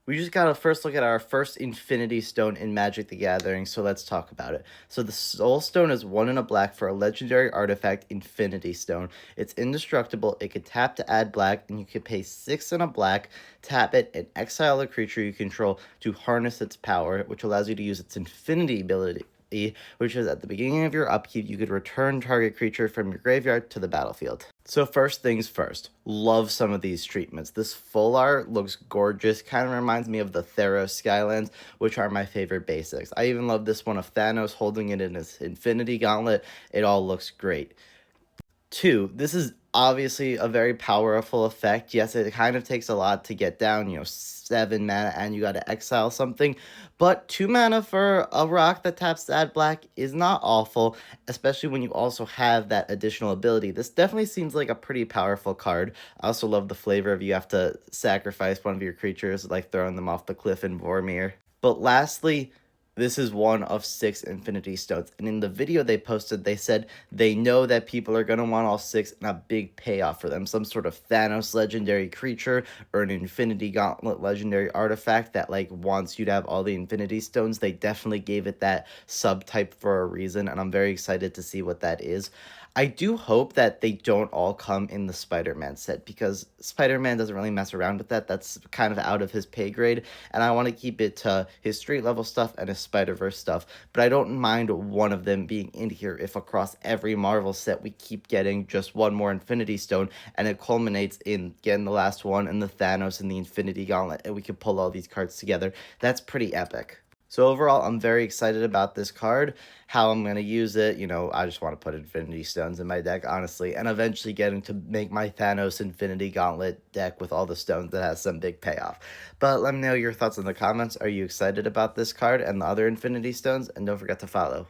We just gotta first look at our first Infinity Stone in Magic the Gathering, so let's talk about it. So the Soul Stone is 1 and a black for a legendary artifact, Infinity Stone. It's indestructible, it can tap to add black, and you can pay 6 and a black, tap it, and exile a creature you control to harness its power, which allows you to use its Infinity ability, which is at the beginning of your upkeep, you could return target creature from your graveyard to the battlefield. So first things first, love some of these treatments. This full art looks gorgeous, kind of reminds me of the Theros Skylands, which are my favorite basics. I even love this one of Thanos holding it in his Infinity Gauntlet. It all looks great. 2, this is obviously a very powerful effect. Yes, it kind of takes a lot to get down, 7 mana and you gotta exile something. But 2 mana for a rock that taps to add black is not awful, especially when you also have that additional ability. This definitely seems like a pretty powerful card. I also love the flavor of you have to sacrifice one of your creatures, like throwing them off the cliff in Vormir. But lastly, this is one of 6 Infinity Stones. And in the video they posted, they said they know that people are going to want all 6 and a big payoff for them. Some sort of Thanos legendary creature or an Infinity Gauntlet legendary artifact that like wants you to have all the Infinity Stones. They definitely gave it that subtype for a reason, and I'm very excited to see what that is. I do hope that they don't all come in the Spider-Man set, because Spider-Man doesn't really mess around with that. That's kind of out of his pay grade, and I want to keep it to his street level stuff and his Spider-Verse stuff. But I don't mind one of them being in here if across every Marvel set we keep getting just one more Infinity Stone, and it culminates in getting the last one and the Thanos and the Infinity Gauntlet, and we can pull all these cards together. That's pretty epic. So overall, I'm very excited about this card, how I'm going to use it. I just want to put Infinity Stones in my deck, honestly, and eventually getting to make my Thanos Infinity Gauntlet deck with all the stones that has some big payoff. But let me know your thoughts in the comments. Are you excited about this card and the other Infinity Stones? And don't forget to follow.